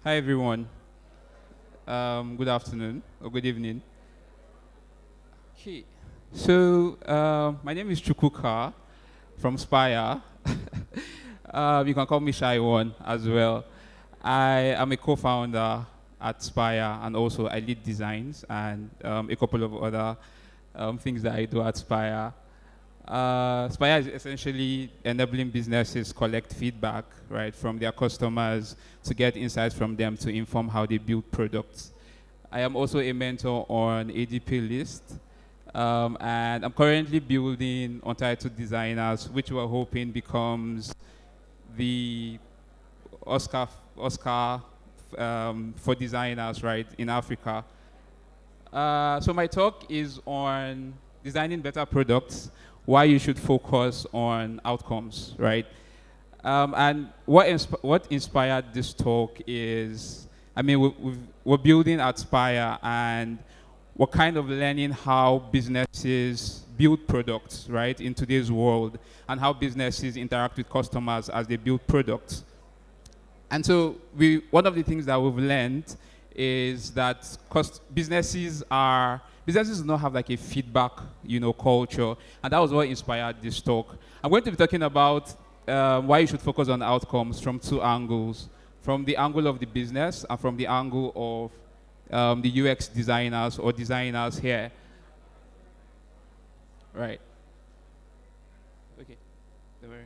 Hi everyone. Good afternoon or good evening. Okay. So my name is Chukwuka from Spire. You can call me Shy One as well. I am a co-founder at Spire, and also I lead designs and a couple of other things that I do at Spire. Spire is essentially enabling businesses collect feedback, right, from their customers to get insights from them to inform how they build products. I am also a mentor on ADP List, and I'm currently building Untitled Designers, which we're hoping becomes the Oscar for designers, right, in Africa. So my talk is on designing better products, why you should focus on outcomes, right? And what inspired this talk is, I mean, we're building at Spire, and we're kind of learning how businesses build products, right, in today's world, and how businesses interact with customers as they build products. And so one of the things that we've learned is that businesses do not have like a feedback, culture, and that was what inspired this talk. I'm going to be talking about why you should focus on outcomes from two angles: from the angle of the business and from the angle of the UX designers or designers here. Right. Okay. Don't worry.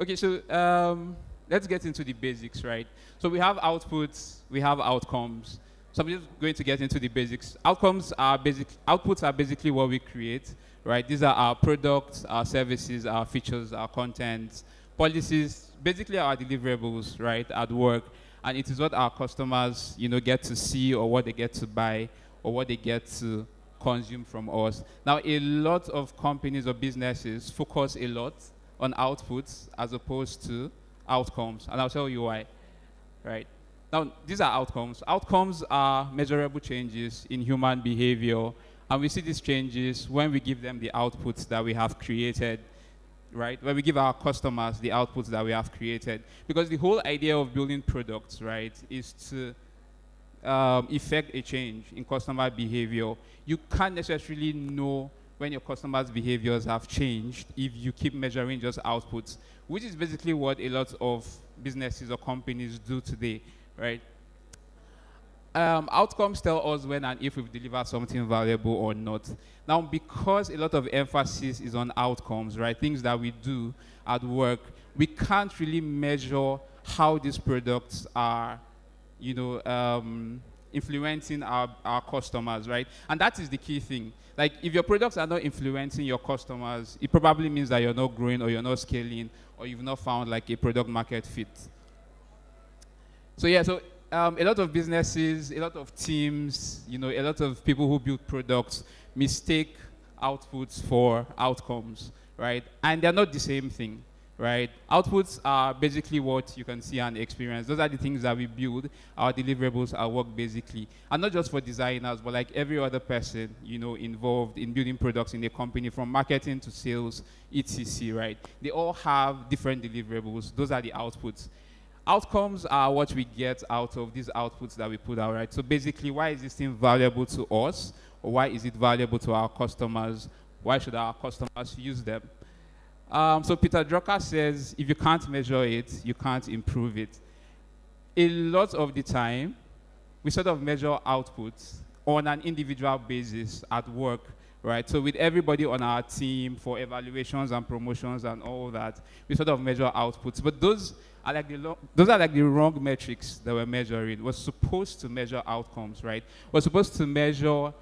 Okay. So let's get into the basics, right? So we have outputs, we have outcomes. So I'm just going to get into the basics. Outputs are basically what we create, right? These are our products, our services, our features, our content, policies, basically our deliverables, right, at work. And it is what our customers, get to see, or what they get to buy, or what they get to consume from us. Now, a lot of companies or businesses focus a lot on outputs as opposed to outcomes, and I'll tell you why, right? Now, these are outcomes. Outcomes are measurable changes in human behavior, and we see these changes when we give them the outputs that we have created, right? When we give our customers the outputs that we have created. Because the whole idea of building products, right, is to effect a change in customer behavior. You can't necessarily know when your customers' behaviors have changed if you keep measuring just outputs, which is basically what a lot of businesses or companies do today, right? Outcomes tell us when and if we've delivered something valuable or not. Now, because a lot of emphasis is on outcomes, right, things that we do at work, we can't really measure how these products are, influencing our customers, right? And that is the key thing. Like, if your products are not influencing your customers, it probably means that you're not growing, or you're not scaling, or you've not found like a product market fit. So yeah, so a lot of businesses, a lot of teams, a lot of people who build products mistake outputs for outcomes, right? And they're not the same thing, right? Outputs are basically what you can see and experience. Those are the things that we build, our deliverables, our work basically. And not just for designers, but like every other person, involved in building products in a company, from marketing to sales, etc., right? They all have different deliverables. Those are the outputs. Outcomes are what we get out of these outputs that we put out, right? So basically, why is this thing valuable to us? Or why is it valuable to our customers? Why should our customers use them? So Peter Drucker says, if you can't measure it, you can't improve it. A lot of the time, we sort of measure outputs on an individual basis at work, right? So with everybody on our team for evaluations and promotions and all that, we sort of measure outputs. But those are like the wrong metrics that we're measuring. We're supposed to measure outcomes, right? We're supposed to measure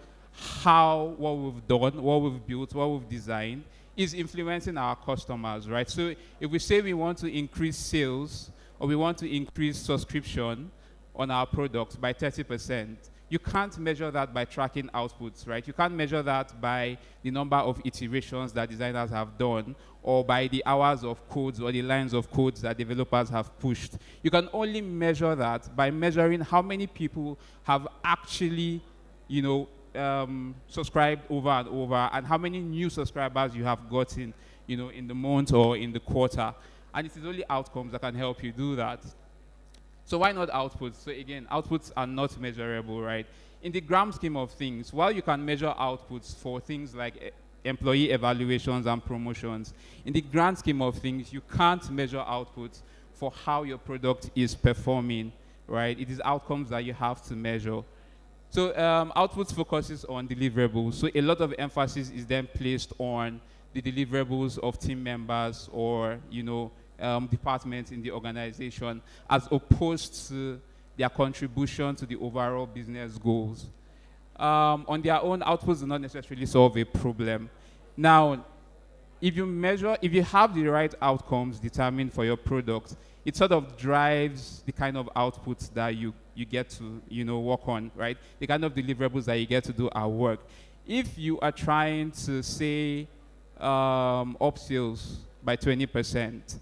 how what we've done, what we've built, what we've designed is influencing our customers, right? So if we say we want to increase sales, or we want to increase subscription on our products by 30%, you can't measure that by tracking outputs, right? You can't measure that by the number of iterations that designers have done, or by the hours of codes or the lines of codes that developers have pushed. You can only measure that by measuring how many people have actually, subscribed over and over, and how many new subscribers you have gotten, in the month or in the quarter. And it is only outcomes that can help you do that. So why not outputs? So again, outputs are not measurable, right? In the grand scheme of things, while you can measure outputs for things like employee evaluations and promotions, in the grand scheme of things, you can't measure outputs for how your product is performing, right? It is outcomes that you have to measure. So outputs focuses on deliverables. So a lot of emphasis is then placed on the deliverables of team members or, departments in the organization, as opposed to their contribution to the overall business goals. On their own, outputs do not necessarily solve a problem. Now, if you have the right outcomes determined for your product, it sort of drives the kind of outputs that you get to, work on, right? The kind of deliverables that you get to do at work. If you are trying to, say, up sales by 20%,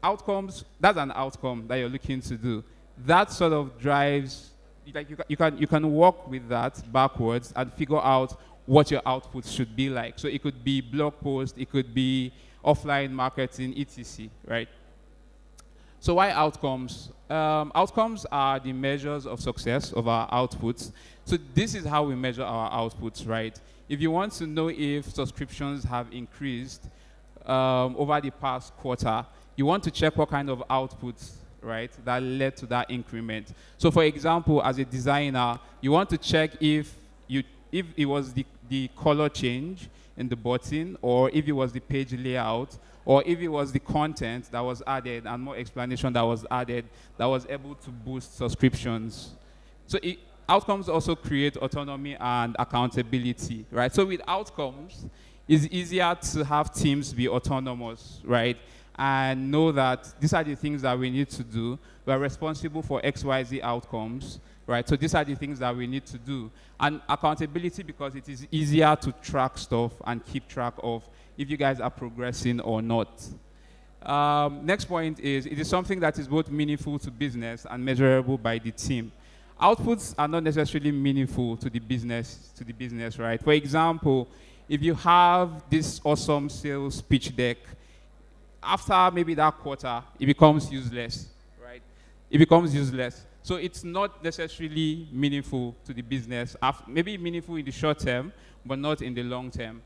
outcomes, that's an outcome that you're looking to do. That sort of drives, like you can work with that backwards and figure out what your output should be like. So it could be blog post, it could be offline marketing, etc., right? So why outcomes? Outcomes are the measures of success of our outputs. So this is how we measure our outputs, right? If you want to know if subscriptions have increased over the past quarter, you want to check what kind of outputs, right, that led to that increment. So for example, as a designer, you want to check if it was the color change in the button, or if it was the page layout, or if it was the content that was added and more explanation that was added that was able to boost subscriptions. So outcomes also create autonomy and accountability, right? So with outcomes, it's easier to have teams be autonomous, right? And know that these are the things that we need to do. We're responsible for XYZ outcomes, right? So these are the things that we need to do. And accountability, because it is easier to track stuff and keep track of if you guys are progressing or not. Next point is, it is something that is both meaningful to business and measurable by the team. Outputs are not necessarily meaningful to the business, right? For example, if you have this awesome sales pitch deck, after maybe that quarter, it becomes useless, right? It becomes useless. So it's not necessarily meaningful to the business. Maybe meaningful in the short term, but not in the long term.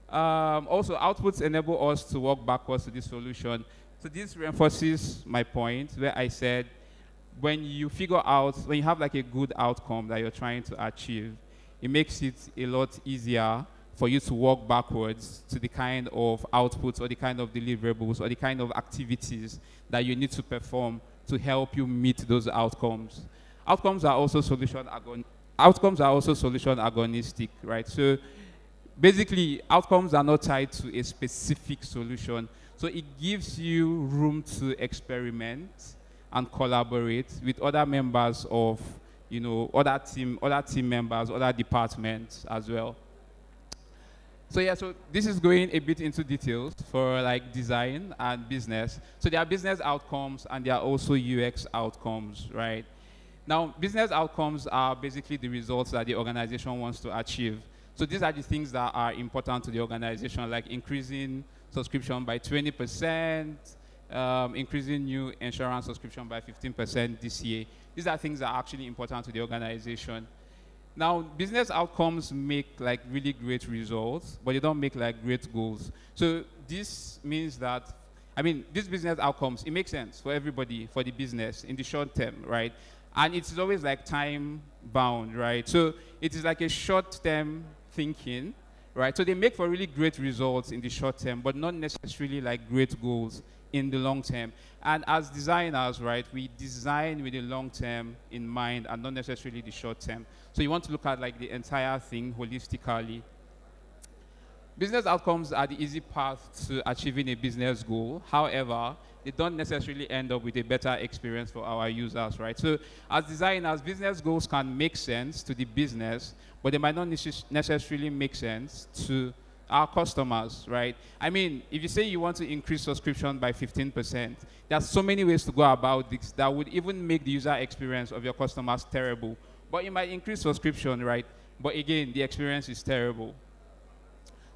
Also, outputs enable us to work backwards to the solution. So this reinforces my point where I said, when you have like a good outcome that you're trying to achieve, it makes it a lot easier for you to walk backwards to the kind of outputs or the kind of deliverables or the kind of activities that you need to perform to help you meet those outcomes. Outcomes are also solution agonistic, right? So basically, outcomes are not tied to a specific solution. So it gives you room to experiment and collaborate with other members of, other team members, other departments as well. So yeah, so this is going a bit into details for like design and business. So there are business outcomes and there are also UX outcomes, right? Now, business outcomes are basically the results that the organization wants to achieve. So these are the things that are important to the organization, like increasing subscription by 20%, increasing new insurance subscription by 15% this year. These are things that are actually important to the organization. Now, business outcomes make like really great results, but they don't make like great goals. So this means that, these business outcomes, it makes sense for everybody, for the business in the short term, right? And it's always like time bound, right? So it is like a short term thinking, right? So they make for really great results in the short term, but not necessarily like great goals in the long term. And as designers, right, we design with the long term in mind and not necessarily the short term. So you want to look at like the entire thing holistically. Business outcomes are the easy path to achieving a business goal. However, they don't necessarily end up with a better experience for our users, right? So as designers, business goals can make sense to the business, but they might not necessarily make sense to our customers, right? If you say you want to increase subscription by 15%, there's so many ways to go about this that would even make the user experience of your customers terrible. But you might increase subscription, right? But again, the experience is terrible.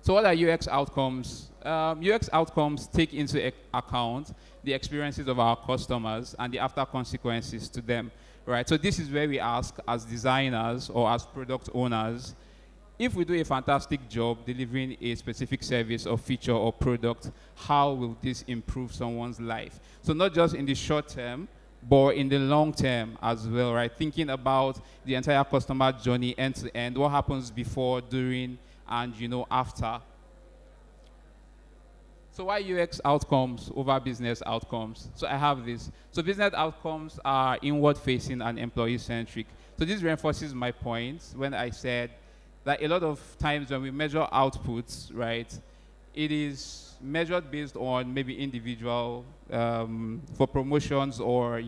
So what are UX outcomes? UX outcomes take into account the experiences of our customers and the after consequences to them, right? So this is where we ask as designers or as product owners, if we do a fantastic job delivering a specific service or feature or product, how will this improve someone's life? So not just in the short term, but in the long term as well, right? Thinking about the entire customer journey end to end, what happens before, during, and after. So why UX outcomes over business outcomes? So I have this. So business outcomes are inward facing and employee centric. So this reinforces my point when I said that a lot of times when we measure outputs, right, it is measured based on maybe individual for promotions or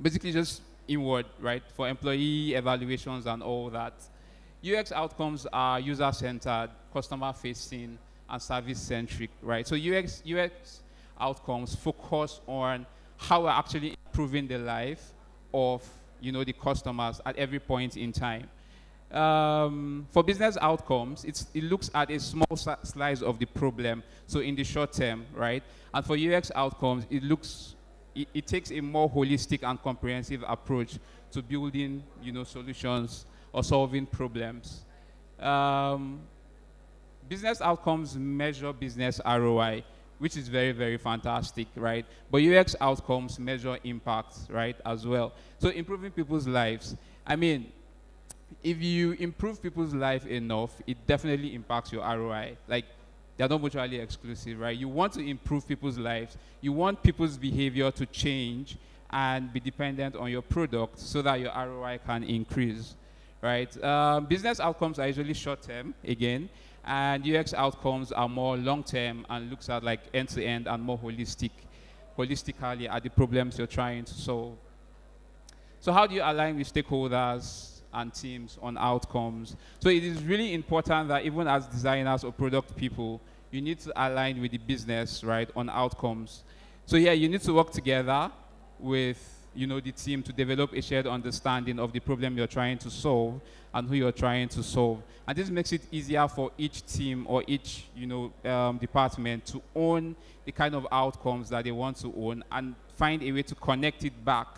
basically just inward, right, for employee evaluations and all that. UX outcomes are user-centered, customer-facing, and service-centric, right? So UX outcomes focus on how we're actually improving the life of the customers at every point in time. For business outcomes, it looks at a small slice of the problem, so in the short term, right? And for UX outcomes, it takes a more holistic and comprehensive approach to building, solutions or solving problems. Business outcomes measure business ROI, which is very, very fantastic, right? But UX outcomes measure impact, right, as well. So improving people's lives. I mean, if you improve people's life enough, it definitely impacts your ROI. Like, they're not mutually exclusive, right? You want to improve people's lives. You want people's behavior to change and be dependent on your product so that your ROI can increase, right? Business outcomes are usually short-term, again, and UX outcomes are more long-term and looks at like end-to-end and more holistically at the problems you're trying to solve. So how do you align with stakeholders and teams on outcomes? So it is really important that even as designers or product people, you need to align with the business, right, on outcomes. So yeah, you need to work together with the team to develop a shared understanding of the problem you're trying to solve and who you're trying to solve. And this makes it easier for each team or each department to own the kind of outcomes that they want to own and find a way to connect it back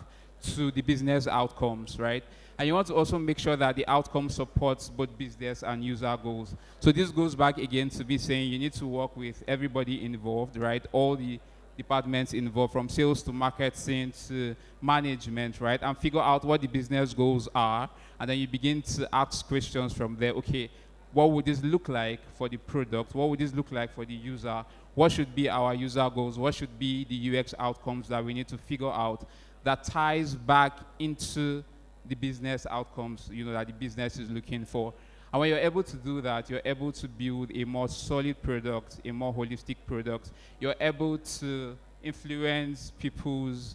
to the business outcomes, right? And you want to also make sure that the outcome supports both business and user goals. So this goes back again to be saying you need to work with everybody involved, right? All the departments involved, from sales to marketing to management, right? And figure out what the business goals are. And then you begin to ask questions from there. Okay, what would this look like for the product? What would this look like for the user? What should be our user goals? What should be the UX outcomes that we need to figure out that ties back into the business outcomes, that the business is looking for? And when you're able to do that, you're able to build a more solid product, a more holistic product. You're able to influence people's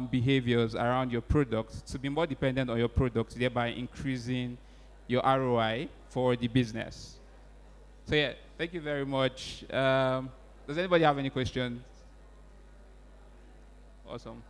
behaviors around your product to be more dependent on your product, thereby increasing your ROI for the business. So yeah, thank you very much. Does anybody have any questions? Awesome.